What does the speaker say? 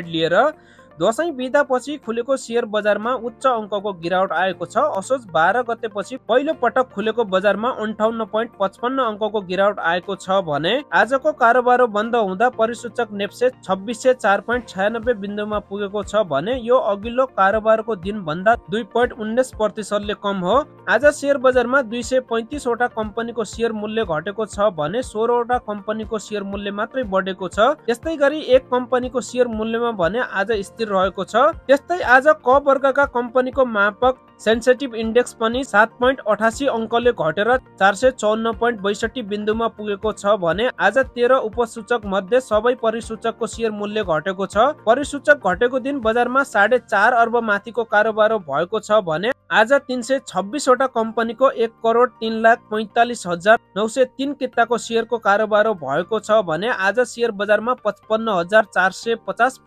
लिएर दशैं बिदापछि खुलेको शेयर बजारमा उच्च अङ्कको गिरावट आएको छ। असोज 12 गतेपछि पहिलो पटक खुलेको बजारमा 58.55 अङ्कको गिरावट आएको छ भने आजको कारोबार बन्द हुँदा परिसूचक नेप्से 2604.96 बिन्दुमा पुगेको छ भने यो अघिल्लो कारोबारको दिन भन्दा 2.19% कम हो। आज शेयर बजारमा 235 वटा कम्पनीको शेयर मूल्य घटेको छ भने 16 वटा कम्पनीको शेयर मूल्य मात्रै बढेको छ। त्यस्तै गरी एक कम्पनीको शेयर मूल्यमा भने आज स्थिर रहेको छ। त्यस्तै आज क वर्गका कम्पनीको मापक सेन्सिटिभ इन्डेक्स पनि 7.88 अङ्कले घटेर 454.62 बिन्दुमा पुगेको छ भने आज 13 उपसूचक मध्ये सबै परिसूचकको शेयर मूल्य घटेको छ। परिसूचक घटेको दिन बजारमा 4.5 अर्ब माथिको कारोबार भएको छ भने आज 326 वटा कम्पनीको 1,03,45,903 किताको शेयरको कारोबार भएको छ भने आज शेयर बजारमा 55,450